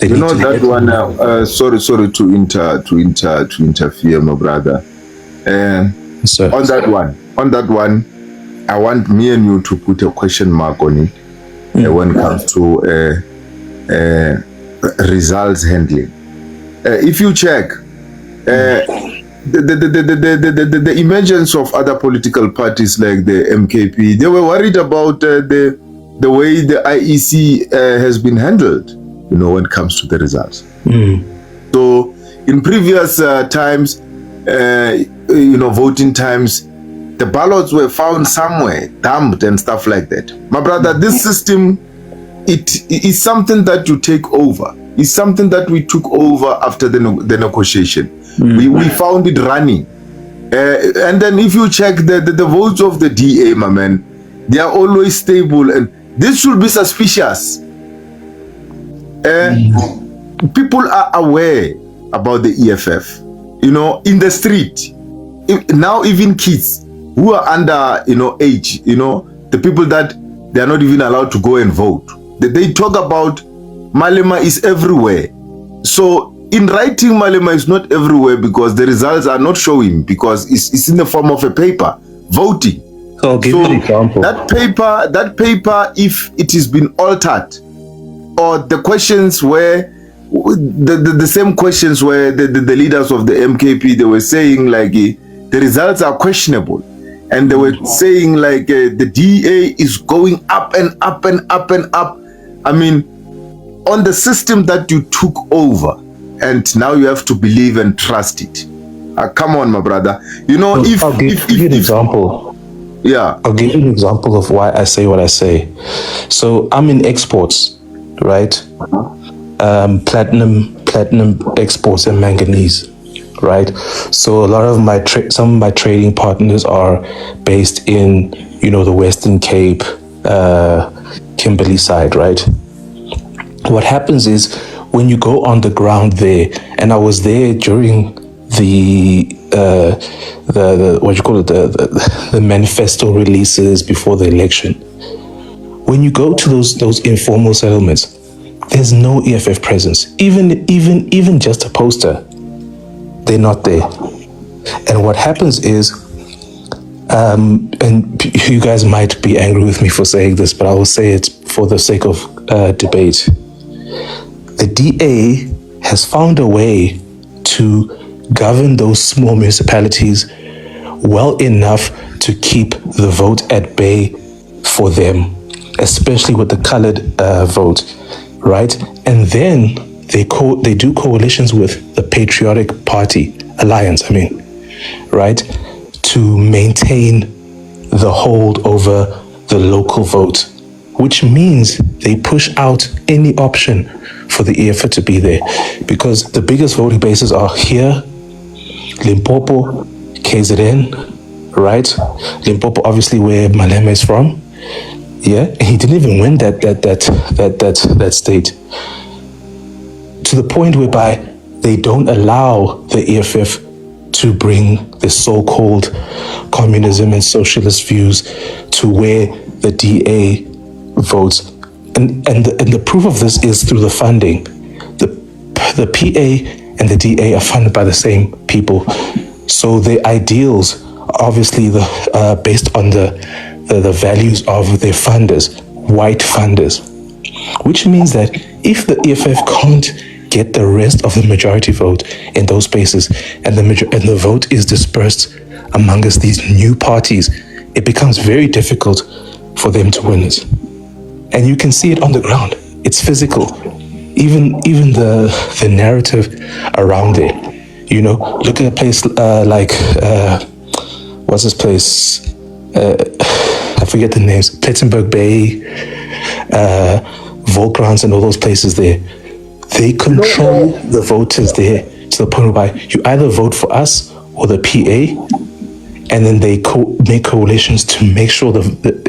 They You need know to that one. Sorry to interfere, my brother. sir. On that one, I want me and you to put a question mark on it when it comes to results handling. If you check the emergence of other political parties like the MKP, they were worried about the way the IEC has been handled, when it comes to the results. So in previous times, voting times, the ballots were found somewhere, dumped and stuff like that. My brother, this system, it is something that you take over. It's something that we took over after the negotiation. We found it running. And then if you check the votes of the DA, my man, they are always stable. And this should be suspicious. People are aware about the EFF, in the street. Now even kids who are under, age, the people that they are not even allowed to go and vote. They talk about Malema is everywhere. So in writing, Malema is not everywhere because the results are not showing, because it's in the form of a paper, voting. So I'll give you an example. That paper, if it has been altered, or the questions were the same questions where the leaders of the MKP, they were saying like the results are questionable, and they were saying like the DA is going up and up and up and up. I mean, on the system that you took over, and now you have to believe and trust it. Come on, my brother. I'll give you an example. Yeah. I'll give you an example of why I say what I say. So I'm in exports, right? Platinum exports and manganese, right? So a lot of some of my trading partners are based in, the Western Cape, Kimberley side, right? What happens is when you go on the ground there, and I was there during the manifesto releases before the election. When you go to those informal settlements, there's no EFF presence. Even just a poster, they're not there. And what happens is, and you guys might be angry with me for saying this, but I will say it for the sake of debate. The DA has found a way to govern those small municipalities well enough to keep the vote at bay for them, especially with the colored vote, right? And then they do coalitions with the Patriotic Party Alliance, right? To maintain the hold over the local vote, which means they push out any option for the EFF to be there, because the biggest voting bases are here, Limpopo, KZN, right? Limpopo, obviously, where Malema is from. Yeah, and he didn't even win that state, to the point whereby they don't allow the EFF to bring the so-called communism and socialist views to where the DA votes. And the proof of this is through the funding. The PA and the DA are funded by the same people. So their ideals are obviously based on the values of their funders, white funders. Which means that if the EFF can't get the rest of the majority vote in those spaces, and the vote is dispersed amongst these new parties, it becomes very difficult for them to win it. And you can see it on the ground. It's physical. Even the narrative around it. Look at a place like what's this place? I forget the names. Plettenberg Bay, Volkrans, and all those places there. They control the voters there to the point whereby you either vote for us or the PA, and then they make coalitions to make sure the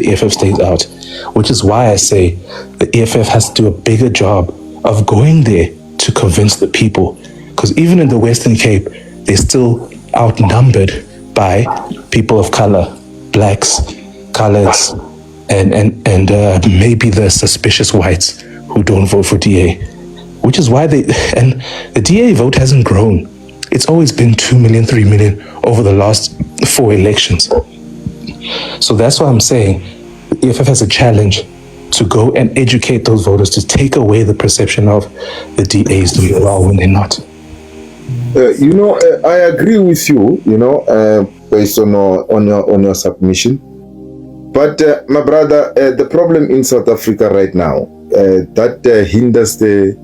EFF stays out. Which is why I say the EFF has to do a bigger job of going there to convince the people. Because even in the Western Cape, they're still outnumbered by people of color, blacks, coloreds, and maybe the suspicious whites who don't vote for DA. which is why and the DA vote hasn't grown. It's always been 2 million, 3 million over the last 4 elections. So that's why I'm saying the EFF has a challenge to go and educate those voters, to take away the perception of the DAs doing well when they're not. I agree with you, based on your submission. But my brother, the problem in South Africa right now, that hinders the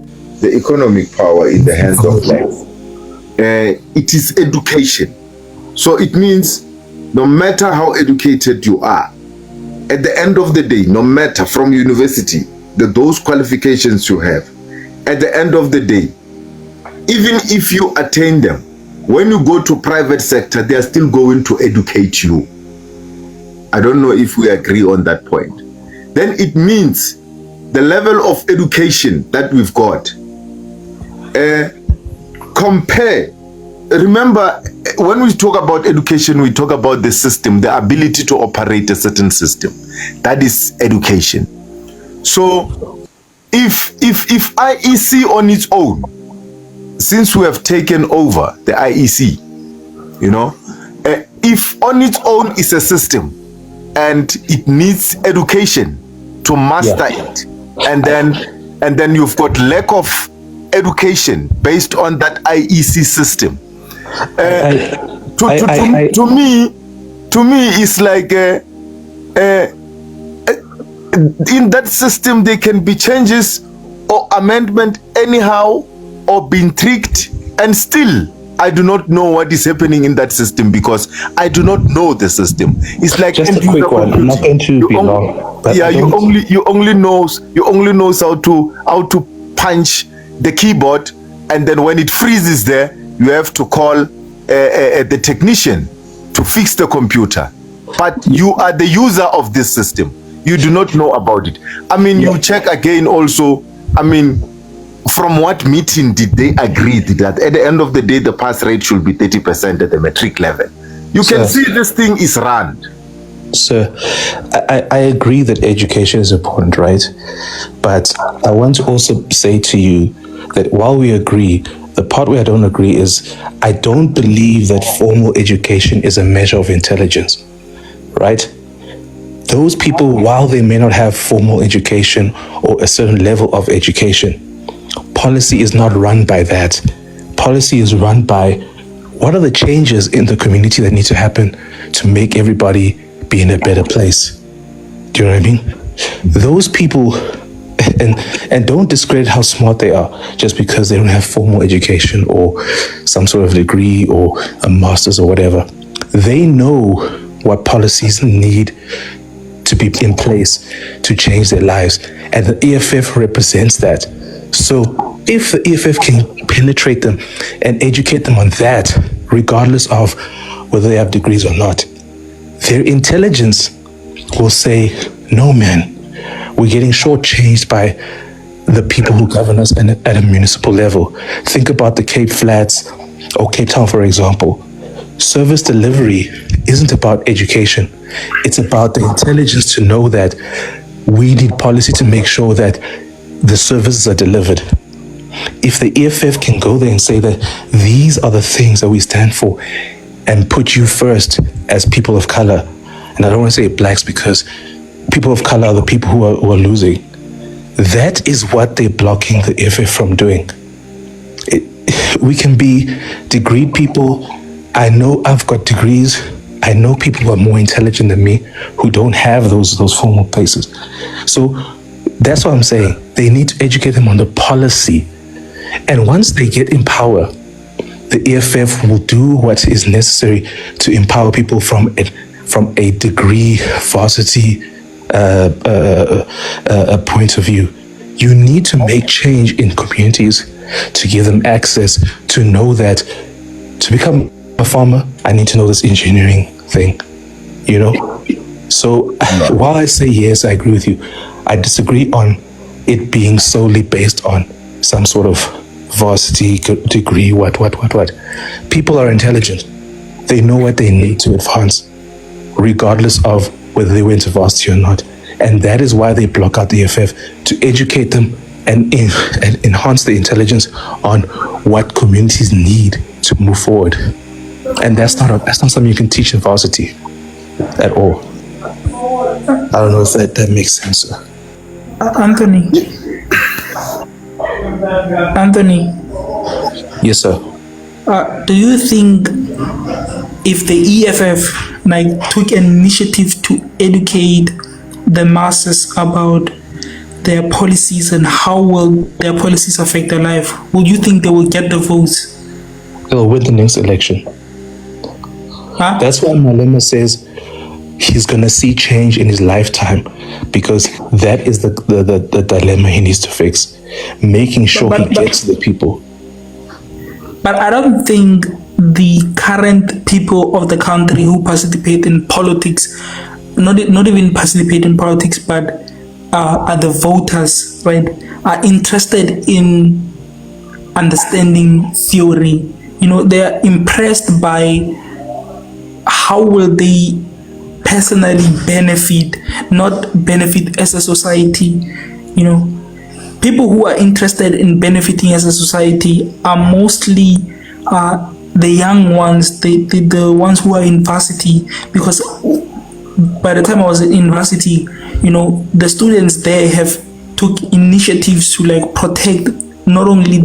economic power in the hands of men. It is education. So it means no matter how educated you are, at the end of the day, no matter from university, those qualifications you have, at the end of the day, even if you attain them, when you go to private sector, they are still going to educate you. I don't know if we agree on that point. Then it means the level of education that we've got, remember, when we talk about education, we talk about the system, the ability to operate a certain system. That is education. So if IEC on its own, since we have taken over the IEC, if on its own is a system and it needs education to master it, and then you've got lack of education based on that IEC system. To me, it's like in that system there can be changes or amendment anyhow, or being tricked, and still I do not know what is happening in that system because I do not know the system. It's like just a quick one. I'm not going to be long. Yeah, you only knows how to punch the keyboard, and then when it freezes there, you have to call the technician to fix the computer. But you are the user of this system. You do not know about it. I mean, you check again also. I mean, from what meeting did they agree that at the end of the day the pass rate should be 30% at the matric level? You can see this thing is run. Sir, I agree that education is important, right? But I want to also say to you that while we agree, the part where I don't agree is I don't believe that formal education is a measure of intelligence, right? Those people, while they may not have formal education or a certain level of education, policy is not run by that. Policy is run by what are the changes in the community that need to happen to make everybody be in a better place. Do you know what I mean? Those people, and don't discredit how smart they are just because they don't have formal education or some sort of degree or a master's or whatever. They know what policies need to be in place to change their lives, and the EFF represents that. So if the EFF can penetrate them and educate them on that, regardless of whether they have degrees or not, their intelligence will say, no man, we're getting shortchanged by the people who govern us at a municipal level. Think about the Cape Flats or Cape Town, for example. Service delivery isn't about education. It's about the intelligence to know that we need policy to make sure that the services are delivered. If the EFF can go there and say that these are the things that we stand for and put you first as people of color, and I don't want to say blacks because people of color are the people who are losing, that is what they're blocking the EFF from doing. We can be degreed people. I know I've got degrees. I know people who are more intelligent than me who don't have those formal places. So that's what I'm saying. They need to educate them on the policy. And once they get in power, the EFF will do what is necessary to empower people from a degree varsity point of view. You need to make change in communities to give them access to know that to become a farmer, I need to know this engineering thing, So while I say yes, I agree with you, I disagree on it being solely based on some sort of varsity degree, what. People are intelligent. They know what they need to advance, regardless of whether they went to varsity or not. And that is why they block out the EFF, to educate them and enhance the intelligence on what communities need to move forward. And that's not something you can teach in varsity at all. I don't know if that makes sense. Anthony. Anthony, Yes, sir. do you think if the EFF took an initiative to educate the masses about their policies and how will their policies affect their life, would you think they will get the votes? They'll win the next election. Huh? That's why Malema says he's gonna see change in his lifetime, because that is the dilemma he needs to fix, making sure he gets to the people. But I don't think the current people of the country who participate in politics, not even participate in politics, but are the voters, right, are interested in understanding theory. They are impressed by how will they personally benefit, not benefit as a society. People who are interested in benefiting as a society are mostly the young ones, the ones who are in varsity, because by the time I was in university, the students there have took initiatives to protect not only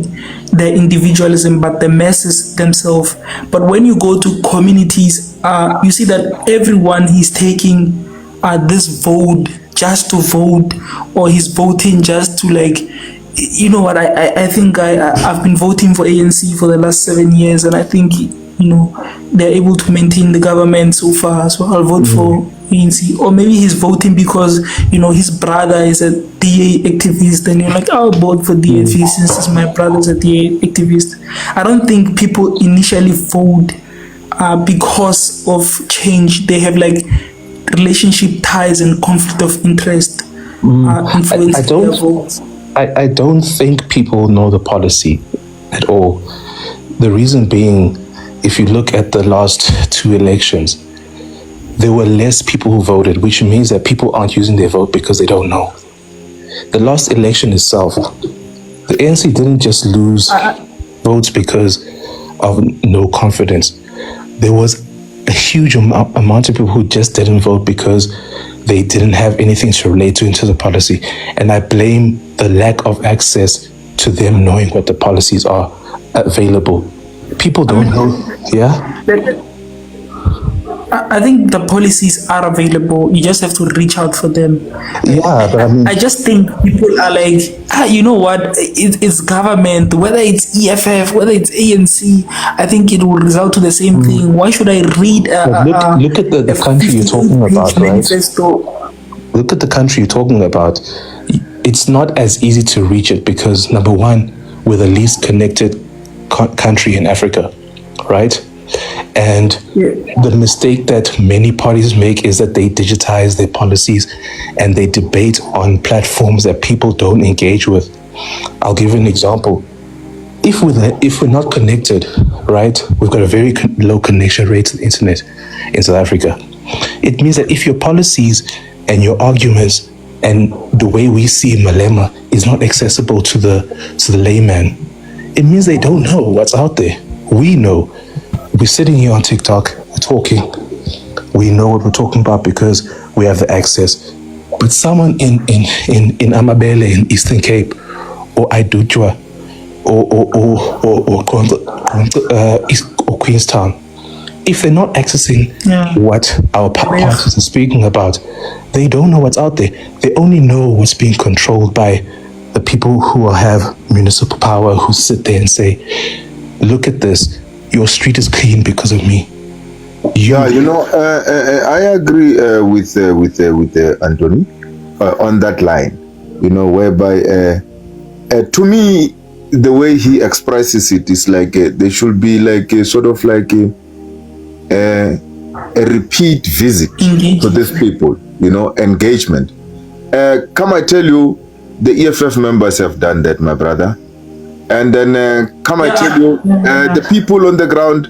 the individualism but the masses themselves. But when you go to communities, you see that everyone is taking this vote just to vote, or he's voting just to I think I've been voting for ANC for the last 7 years, and I think they're able to maintain the government so far, so I'll vote for ANC. Or maybe he's voting because his brother is a DA activist, and you're like, I'll vote for DA since my brother's a DA activist. I don't think people initially vote because of change. They have relationship ties and conflict of interest influence their votes. I don't think people know the policy at all. The reason being, if you look at the last 2 elections, there were less people who voted, which means that people aren't using their vote because they don't know. The last election itself, the ANC didn't just lose votes because of no confidence. There was a huge amount of people who just didn't vote because they didn't have anything to relate to into the policy. And I blame the lack of access to them knowing what the policies are available. People don't know. Yeah? I think the policies are available. You just have to reach out for them. Yeah, but I just think people are you know what? It's government, whether it's EFF, whether it's ANC. I think it will result to the same thing. Why should I read? Look at the country you're talking about, right? Look at the country you're talking about. It's not as easy to reach it because, number one, we're the least connected country in Africa, right? And the mistake that many parties make is that they digitize their policies and they debate on platforms that people don't engage with. I'll give you an example. If we're not connected, right, we've got a very low connection rate to the internet in South Africa. It means that if your policies and your arguments and the way we see Malema is not accessible to the layman, it means they don't know what's out there. We know. We're sitting here on TikTok, we're talking. We know what we're talking about because we have the access. But someone in Amabele in Eastern Cape, or Idutwa, or Queenstown, if they're not accessing what our parties are speaking about, they don't know what's out there. They only know what's being controlled by the people who have municipal power, who sit there and say, look at this, your street is clean because of me. I agree with Anthony on that line, whereby to me, the way he expresses it is like there should be a sort of a repeat visit to these people, engagement. Come I tell you, the EFF members have done that, my brother. And then I tell you, the people on the ground,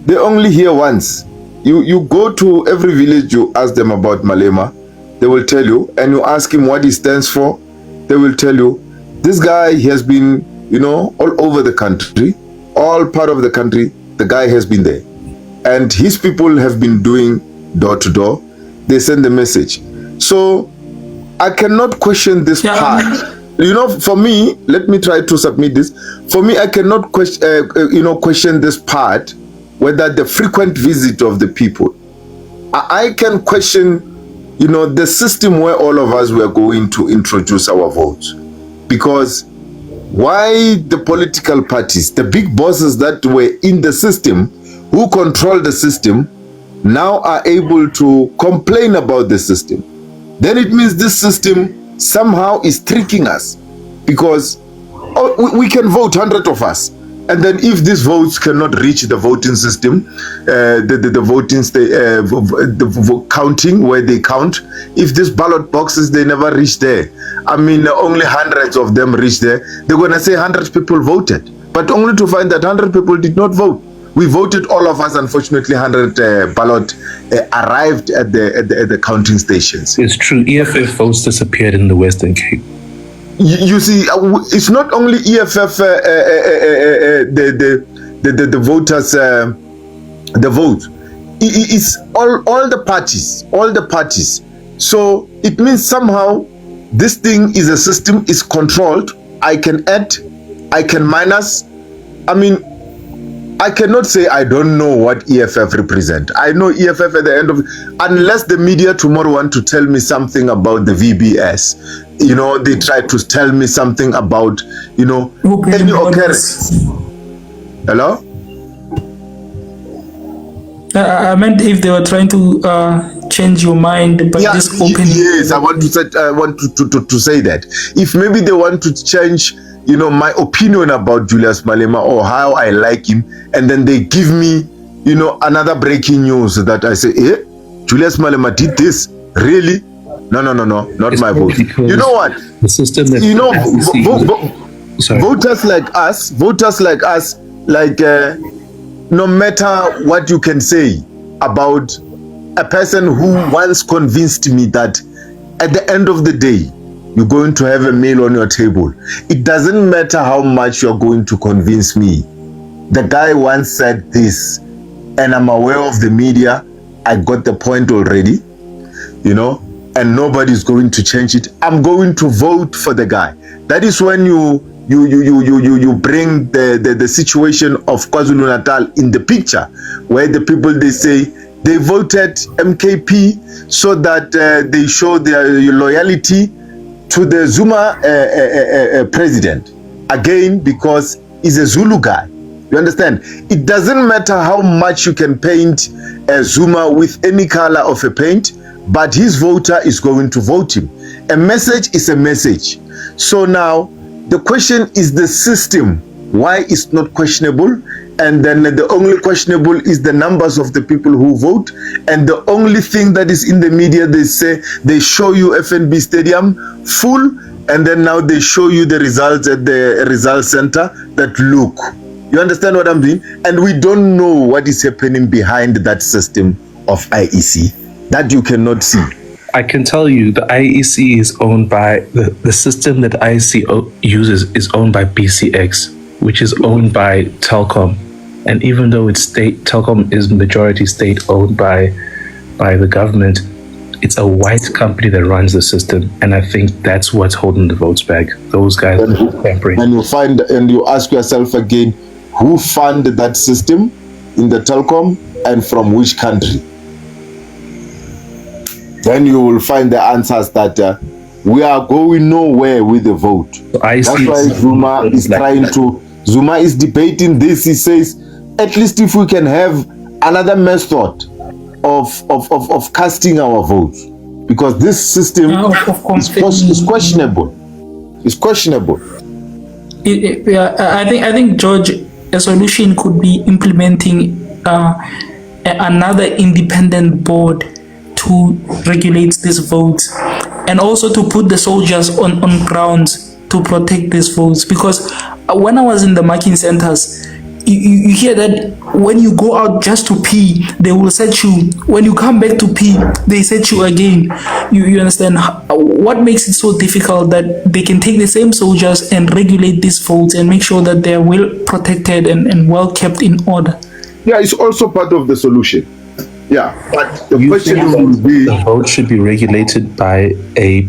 they only hear once. You go to every village, you ask them about Malema, they will tell you, and you ask him what he stands for, they will tell you. This guy, he has been, all over the country, all part of the country. The guy has been there, and his people have been doing door to door. They send the message. So I cannot question this part. For me, let me try to submit this. For me, I cannot question this part, whether the frequent visit of the people. I can question, the system where all of us were going to introduce our votes. Because why the political parties, the big bosses that were in the system, who control the system, now are able to complain about the system? Then it means this system somehow is tricking us, because we can vote 100 of us, and then if these votes cannot reach the voting system, the counting where they count, if these ballot boxes, they never reach there, I mean only hundreds of them reach there, they're going to say 100 people voted, but only to find that 100 people did not vote. We voted, all of us. Unfortunately, 100 ballot arrived at the counting stations. It's true. EFF votes disappeared in the Western Cape. You see, it's not only EFF, the voters, the vote. It's all the parties, So it means somehow this thing is a system, is controlled. I can add, I can minus. I mean, I cannot say I don't know what EFF represent. I know EFF at the end of, unless the media tomorrow want to tell me something about the VBS, they try to tell me something about, any occurrence. Hello? I meant if they were trying to change your mind by this opening. Yes, I want to say that. If maybe they want to change, my opinion about Julius Malema or how I like him, and then they give me, another breaking news that I say, Julius Malema did this, really? No, not it's my vote. You know what? The system that voters like us, no matter what you can say about a person who once convinced me that at the end of the day, you're going to have a meal on your table. It doesn't matter how much you're going to convince me. The guy once said this, and I'm aware of the media. I got the point already, and nobody's going to change it. I'm going to vote for the guy. That is when you bring the situation of KwaZulu-Natal in the picture, where the people, they say they voted MKP so that they show their loyalty to the Zuma president, again, because he's a Zulu guy. You understand? It doesn't matter how much you can paint Zuma with any color of a paint, but his voter is going to vote him. A message is a message. So now the question is the system. Why it's not questionable? And then the only questionable is the numbers of the people who vote. And the only thing that is in the media, they say, they show you FNB Stadium full, and then now they show you the results at the results center that look. You understand what I'm doing? And we don't know what is happening behind that system of IEC that you cannot see. I can tell you the IEC is owned by, the system that IEC uses is owned by BCX, which is owned by Telkom. And even though it's Telkom is majority state owned by the government, it's a white company that runs the system. And I think that's what's holding the votes back. Those guys are tampering. And you ask yourself again, who funded that system in the Telkom and from which country? Then you will find the answers that we are going nowhere with the vote. That's why Zuma is Zuma is debating this. He says, at least if we can have another method of casting our votes, because this system is questionable. It's questionable. I think, George, a solution could be implementing another independent board to regulate these votes, and also to put the soldiers on grounds to protect these votes. Because when I was in the marking centers, you hear that when you go out just to pee, they will set you. When you come back to pee, they set you again. You understand what makes it so difficult that they can take the same soldiers and regulate these votes and make sure that they're well protected and well kept in order. Yeah, it's also part of the solution. Yeah, but the You question think will be, the vote should be regulated by a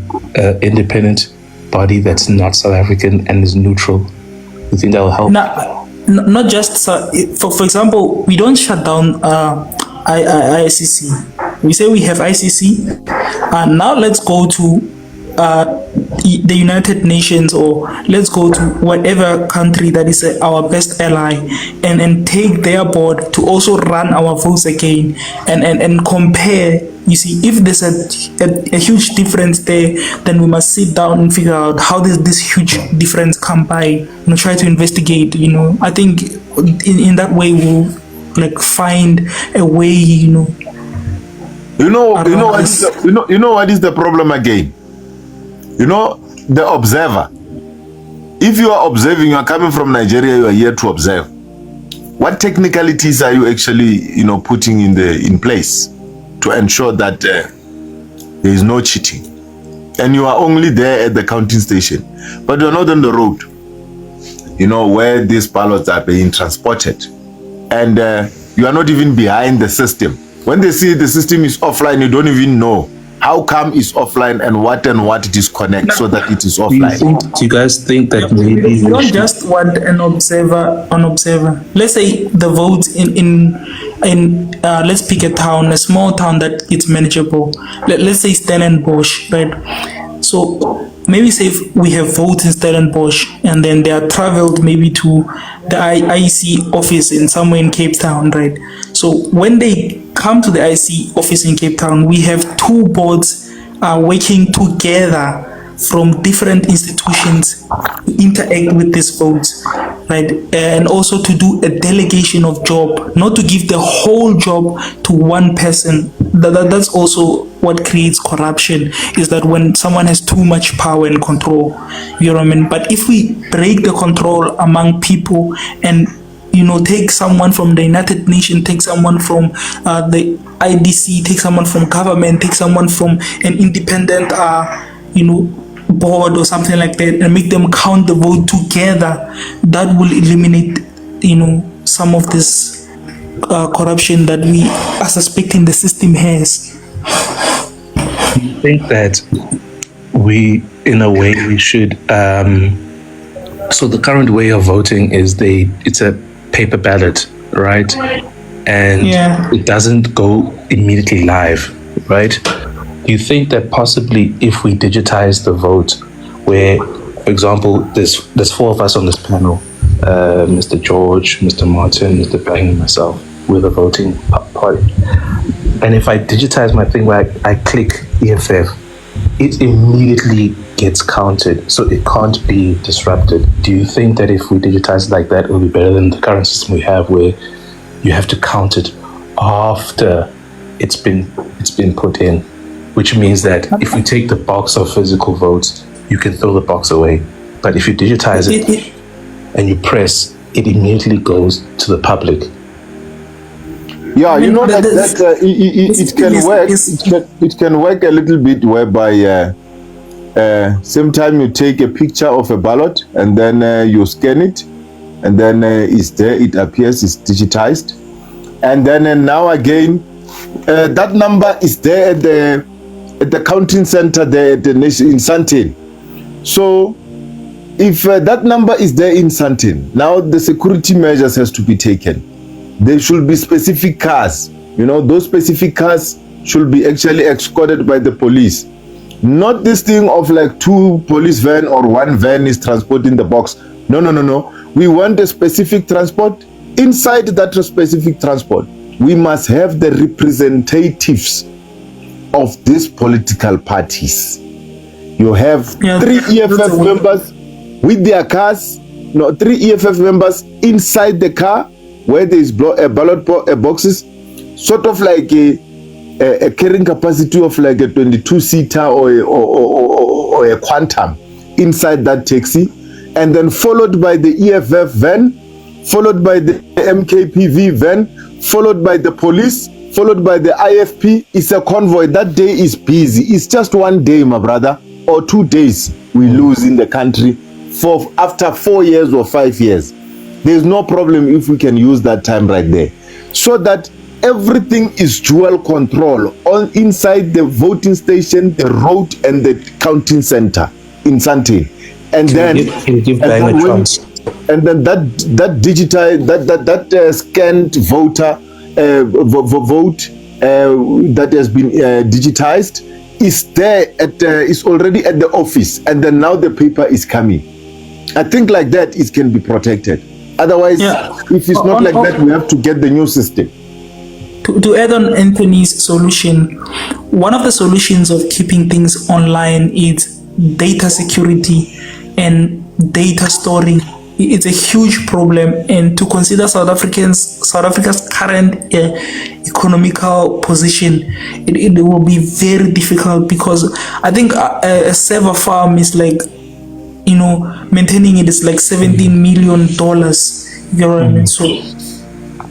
independent body that's not South African and is neutral? You think that will help? Not just for example, we don't shut down ICC. We say we have ICC. Now let's go to the United Nations, or let's go to whatever country that is our best ally, and take their board to also run our votes again and compare. You see, if there's a huge difference there, then we must sit down and figure out how does this huge difference come by. Try to investigate. I think in that way we'll like find a way. You know what is the problem again? The observer. If you are observing, you are coming from Nigeria, you are here to observe. What technicalities are you actually, putting in place to ensure that there is no cheating? And you are only there at the counting station, but you are not on the road, where these ballots are being transported. And you are not even behind the system. When they see the system is offline, you don't even know how come it's offline and what disconnect so that it is offline. Do you guys think that maybe we don't just want an observer? Let's say the votes in let's pick a town, a small town that it's manageable. Let's say Stellenbosch, right? So maybe say if we have votes in Stellenbosch and then they are traveled maybe to the IEC office in somewhere in Cape Town, right? So when they come to the IEC office in Cape Town, we have two boards working together from different institutions to interact with these votes, right? And also to do a delegation of job, not to give the whole job to one person. That's also what creates corruption, is that when someone has too much power and control, you know what I mean? But if we break the control among people and take someone from the United Nations, take someone from the IDC, take someone from government, take someone from an independent board or something like that, and make them count the vote together, that will eliminate some of this corruption that we are suspecting the system has. Do you think that we should so the current way of voting is it's a paper ballot, right? And it doesn't go immediately live, right? Do you think that possibly if we digitize the vote, where, for example, there's four of us on this panel, Mr. George, Mr. Martin, Mr. Bang, and myself, we're the voting party. And if I digitize my thing where I click EFF, it immediately gets counted, so it can't be disrupted. Do you think that if we digitize it like that, it will be better than the current system we have, where you have to count it after it's been put in? Which means that if we take the box of physical votes, you can throw the box away. But if you digitize it and you press, it immediately goes to the public. Yeah, it can work. It can work a little bit whereby same time you take a picture of a ballot and then you scan it, and then it's there. It appears, it's digitized, and then now again that number is there at the counting center there at the nation in Sandton. So if that number is there in Sandton, now the security measures has to be taken. There should be specific cars. Those specific cars should be actually escorted by the police. Not this thing of like two police van or one van is transporting the box. No. We want a specific transport. Inside that specific transport, we must have the representatives of these political parties. You have three EFF members with their cars. No, three EFF members inside the car where there is ballot boxes, sort of like a carrying capacity of like a 22-seater or a quantum inside that taxi, and then followed by the EFF van followed by the MKPV van, followed by the police, followed by the IFP. It's a convoy. That day is busy. It's just one day, my brother, or 2 days we lose in the country for after 4 years or 5 years. There's no problem if we can use that time right there, so that everything is dual control on inside the voting station, the road, and the counting center in Sandton. And then that digital that scanned voter vote that has been digitized is there is already at the office, and then now the paper is coming. I think like that it can be protected. Otherwise, if it's not like that, we have to get the new system. To add on Anthony's solution, one of the solutions of keeping things online is data security and data storing. It's a huge problem, and to consider South Africa's current economical position, it will be very difficult, because I think a server farm is like, maintaining it is like $17 million. You know what I mean? So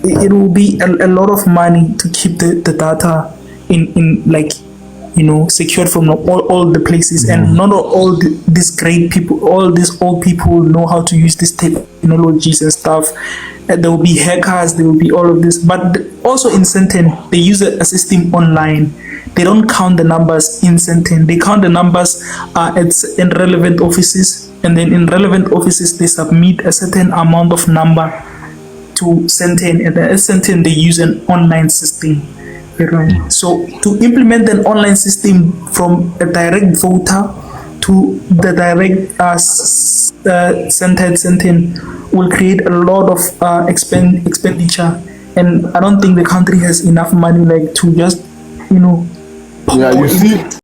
it will be a lot of money to keep the data in like, secured from all the places. And not all these great people, all these old people know how to use these technologies and stuff. There will be hackers, there will be all of this. But also in Sandton, they use a system online. They don't count the numbers in Sandton. They count the numbers in relevant offices, and then in relevant offices they submit a certain amount of number to Sandton, and at Sandton they use an online system. So to implement an online system from a direct voter to the direct Sandton will create a lot of expenditure, and I don't think the country has enough money like to just you see